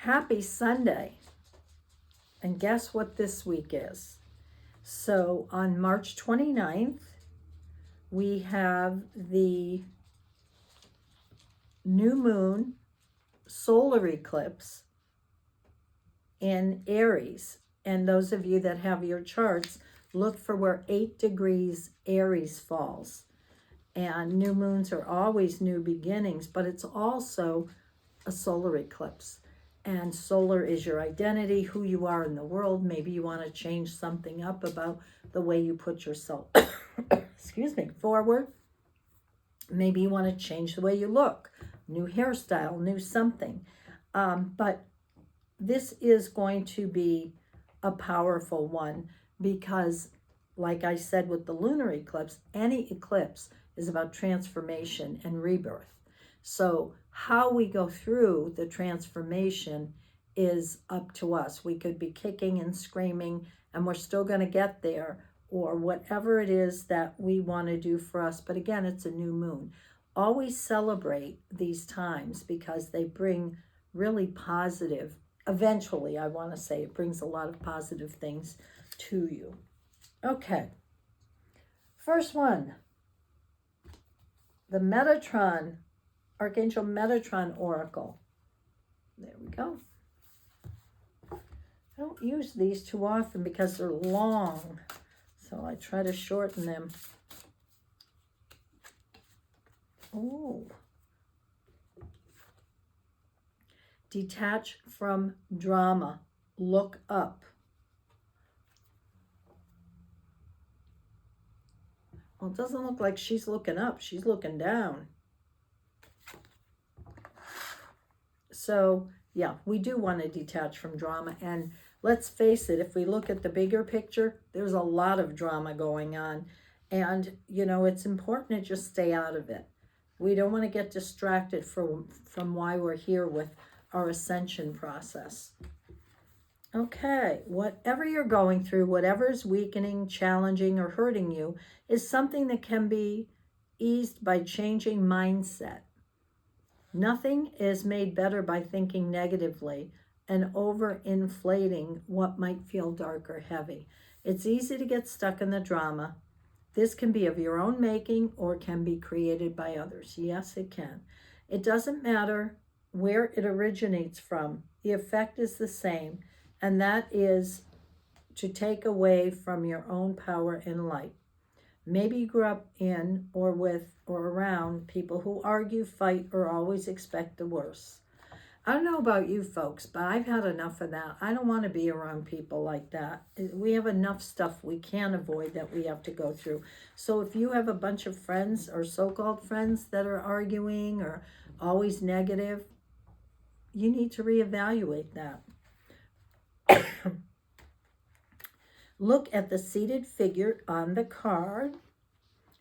Happy Sunday. And guess what this week is? So on March 29th, we have the new moon solar eclipse in Aries. And those of you that have your charts, look for where 8 degrees Aries falls. And new moons are always new beginnings, but it's also a solar eclipse. And solar is your identity, who you are in the world. Maybe you want to change something up about the way you put yourself, forward. Maybe you want to change the way you look, new hairstyle, new something. But this is going to be a powerful one because, like I said with the lunar eclipse, any eclipse is about transformation and rebirth. So how we go through the transformation is up to us. We could be kicking and screaming and we're still going to get there, or whatever it is that we want to do for us. But again, it's a new moon. Always celebrate these times because they bring really positive, eventually, I want to say, it brings a lot of positive things to you. Okay. First one, the Metatron, Archangel Metatron Oracle. There we go. I don't use these too often because they're long, so I try to shorten them. Oh. Detach from drama. Look up. Well, it doesn't look like she's looking up. She's looking down. So, yeah, we do want to detach from drama. And let's face it, if we look at the bigger picture, there's a lot of drama going on. And, you know, it's important to just stay out of it. We don't want to get distracted from why we're here with our ascension process. Okay, whatever you're going through, whatever is weakening, challenging, or hurting you is something that can be eased by changing mindset. Nothing is made better by thinking negatively and over-inflating what might feel dark or heavy. It's easy to get stuck in the drama. This can be of your own making or can be created by others. Yes, it can. It doesn't matter where it originates from. The effect is the same, and that is to take away from your own power and light. Maybe you grew up in or with or around people who argue, fight, or always expect the worst. I don't know about you folks, but I've had enough of that. I don't want to be around people like that. We have enough stuff we can't avoid that we have to go through. So if you have a bunch of friends or so-called friends that are arguing or always negative, you need to reevaluate that. Look at the seated figure on the card.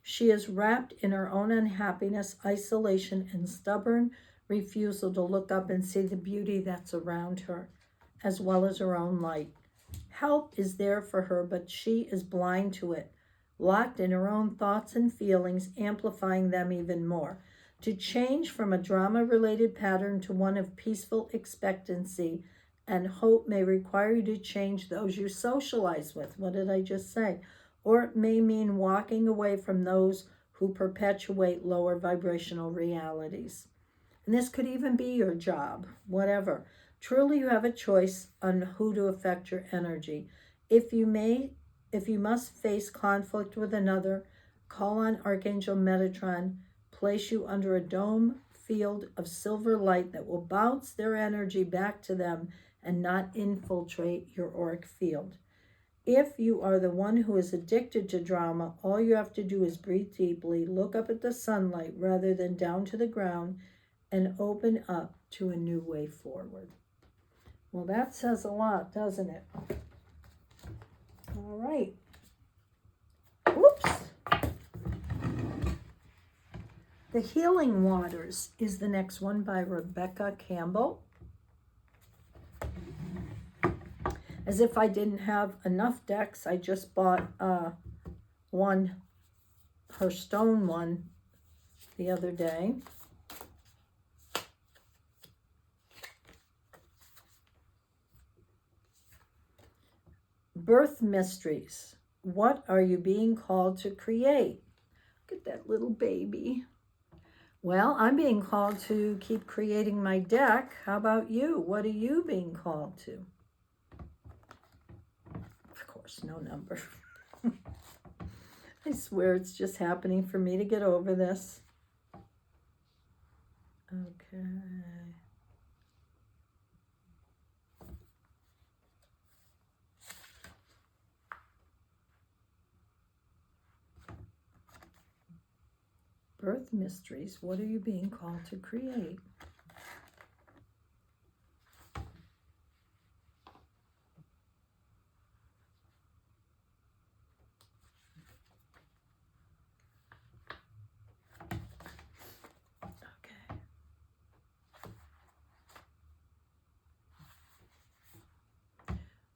She is wrapped in her own unhappiness, isolation, and stubborn refusal to look up and see the beauty that's around her, as well as her own light. Help is there for her, but she is blind to it, locked in her own thoughts and feelings, amplifying them even more. To change from a drama-related pattern to one of peaceful expectancy and hope may require you to change those you socialize with. What did I just say? Or it may mean walking away from those who perpetuate lower vibrational realities. And this could even be your job, whatever. Truly, you have a choice on who to affect your energy. If you must face conflict with another, call on Archangel Metatron, place you under a dome field of silver light that will bounce their energy back to them and not infiltrate your auric field. If you are the one who is addicted to drama, all you have to do is breathe deeply, look up at the sunlight rather than down to the ground, and open up to a new way forward. Well, that says a lot, doesn't it? All right. Oops. The Healing Waters is the next one by Rebecca Campbell. As if I didn't have enough decks, I just bought her stone one the other day. Birth mysteries. What are you being called to create? Look at that little baby. Well, I'm being called to keep creating my deck. How about you? What are you being called to? Of course, no number. I swear it's just happening for me to get over this. Okay. Birth mysteries. What are you being called to create? Okay.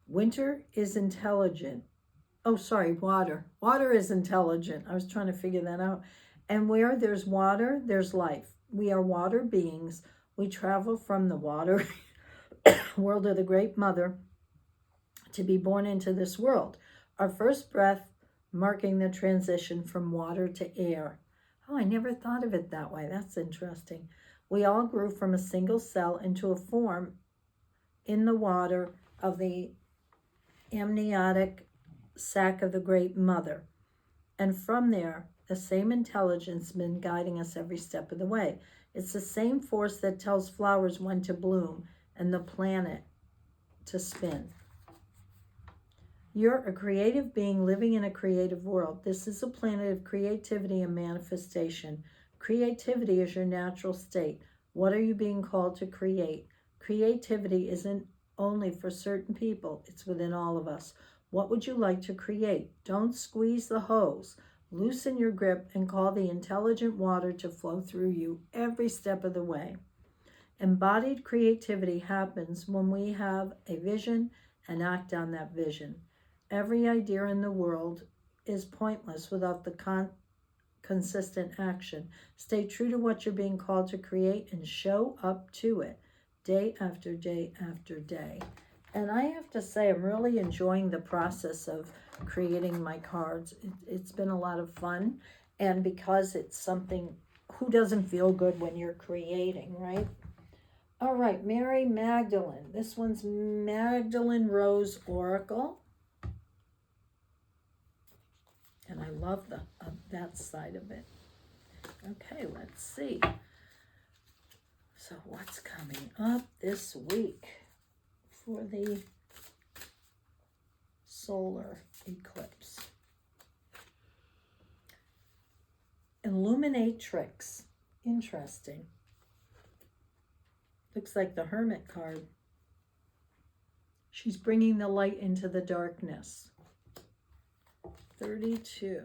Winter is intelligent. Oh, sorry, water. Water is intelligent. I was trying to figure that out. And where there's water, there's life. We are water beings. We travel from the water world of the Great Mother to be born into this world. Our first breath marking the transition from water to air. Oh, I never thought of it that way. That's interesting. We all grew from a single cell into a form in the water of the amniotic sac of the Great Mother. And from there, the same intelligence has been guiding us every step of the way. It's the same force that tells flowers when to bloom and the planet to spin. You're a creative being living in a creative world. This is a planet of creativity and manifestation. Creativity is your natural state. What are you being called to create? Creativity isn't only for certain people. It's within all of us. What would you like to create? Don't squeeze the hose. Loosen your grip and call the intelligent water to flow through you every step of the way. Embodied creativity happens when we have a vision and act on that vision. Every idea in the world is pointless without the consistent action. Stay true to what you're being called to create and show up to it day after day after day. And I have to say, I'm really enjoying the process of creating my cards. It's been a lot of fun. And because it's something, who doesn't feel good when you're creating, right? All right, Mary Magdalene. This one's Magdalene Rose Oracle. And I love that side of it. Okay, let's see. So what's coming up this week for the solar eclipse? Illuminatrix. Interesting. Looks like the Hermit card. She's bringing the light into the darkness. 32.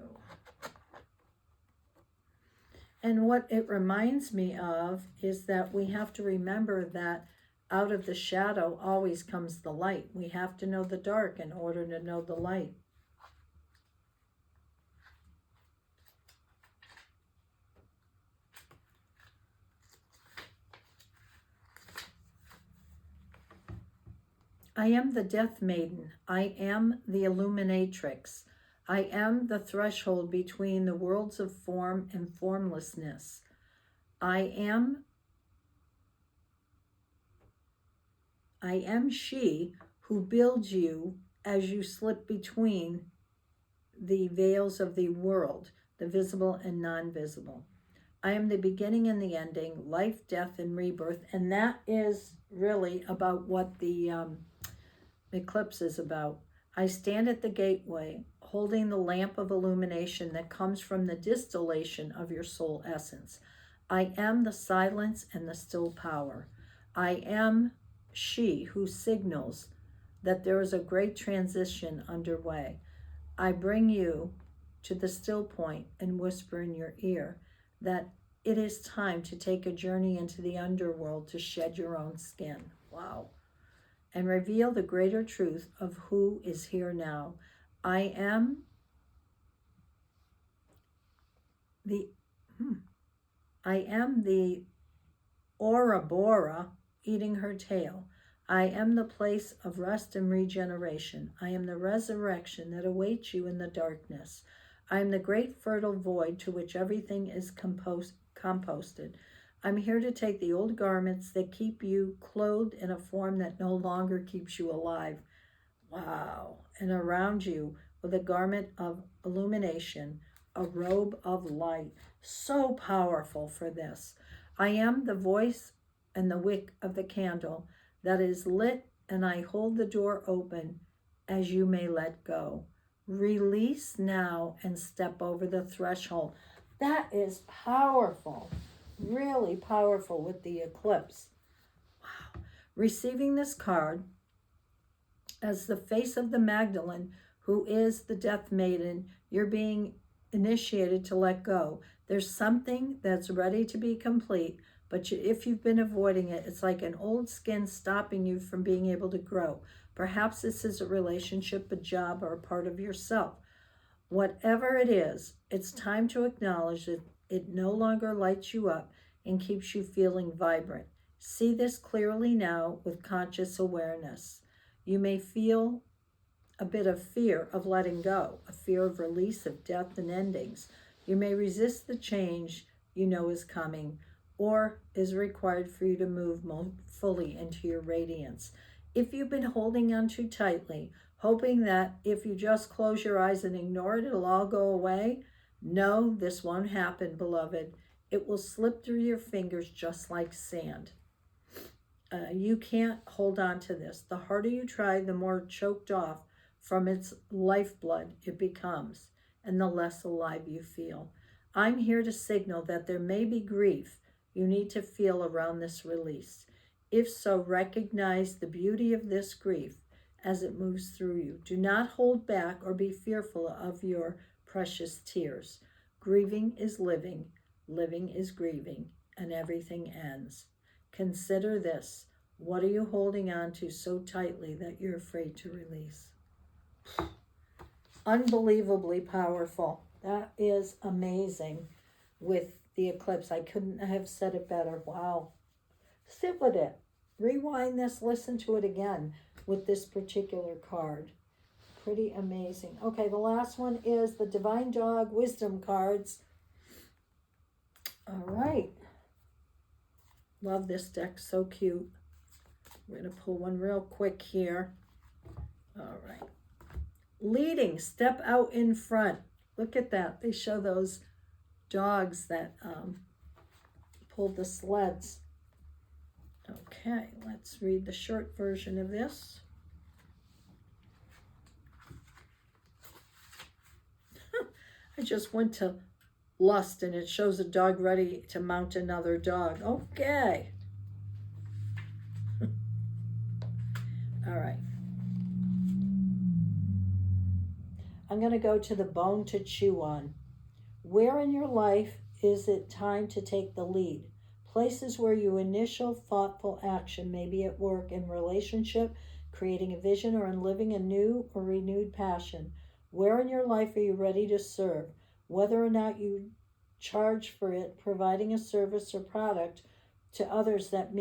And what it reminds me of is that we have to remember that out of the shadow always comes the light. We have to know the dark in order to know the light. I am the Death Maiden. I am the Illuminatrix. I am the threshold between the worlds of form and formlessness. I am she who builds you as you slip between the veils of the world, the visible and non-visible. I am the beginning and the ending, life, death, and rebirth. And that is really about what the eclipse is about. I stand at the gateway, holding the lamp of illumination that comes from the distillation of your soul essence. I am the silence and the still power. I am she who signals that there is a great transition underway. I bring you to the still point and whisper in your ear that it is time to take a journey into the underworld to shed your own skin. Wow. And reveal the greater truth of who is here now. I am the Ouroboros eating her tail. I am the place of rest and regeneration. I am the resurrection that awaits you in the darkness. I am the great fertile void to which everything is composted. I'm here to take the old garments that keep you clothed in a form that no longer keeps you alive. Wow. And around you with a garment of illumination, a robe of light. So powerful for this. I am the voice and the wick of the candle that is lit, and I hold the door open as you may let go. Release now and step over the threshold. That is powerful, really powerful with the eclipse. Wow. Receiving this card as the face of the Magdalene, who is the death maiden, you're being initiated to let go. There's something that's ready to be complete, but if you've been avoiding it, it's like an old skin stopping you from being able to grow. Perhaps this is a relationship, a job, or a part of yourself. Whatever it is, it's time to acknowledge that it no longer lights you up and keeps you feeling vibrant. See this clearly now with conscious awareness. You may feel a bit of fear of letting go, a fear of release, of death and endings. You may resist the change you know is coming or is required for you to move more fully into your radiance. If you've been holding on too tightly, hoping that if you just close your eyes and ignore it, it'll all go away, no, this won't happen, beloved. It will slip through your fingers just like sand. You can't hold on to this. The harder you try, the more choked off from its lifeblood it becomes, and the less alive you feel. I'm here to signal that there may be grief you need to feel around this release. If so, recognize the beauty of this grief as it moves through you. Do not hold back or be fearful of your precious tears. Grieving is living, living is grieving, and everything ends. Consider this. What are you holding on to so tightly that you're afraid to release? Unbelievably powerful. That is amazing with the eclipse. I couldn't have said it better. Wow. Sit with it. Rewind this, listen to it again with this particular card. Pretty amazing. Okay, the last one is the Divine Dog Wisdom cards. All right. Love this deck, so cute. We're going to pull one real quick here. All right. Leading, step out in front. Look at that. They show those dogs that pulled the sleds. Okay, let's read the short version of this. I just went to Lust and it shows a dog ready to mount another dog. Okay. All right. I'm going to go to the bone to chew on. Where in your life is it time to take the lead? Places where your initial thoughtful action may be at work, in relationship, creating a vision, or in living a new or renewed passion. Where in your life are you ready to serve? Whether or not you charge for it, providing a service or product to others that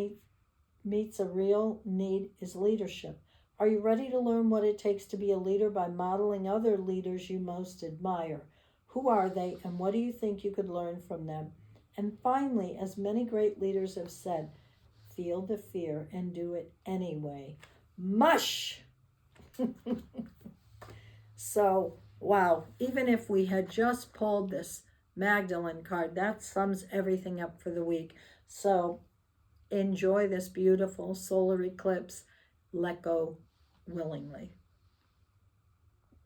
meets a real need is leadership. Are you ready to learn what it takes to be a leader by modeling other leaders you most admire? Who are they, and what do you think you could learn from them? And finally, as many great leaders have said, feel the fear and do it anyway. Mush! So, wow, even if we had just pulled this Magdalene card, that sums everything up for the week. So, enjoy this beautiful solar eclipse. Let go willingly.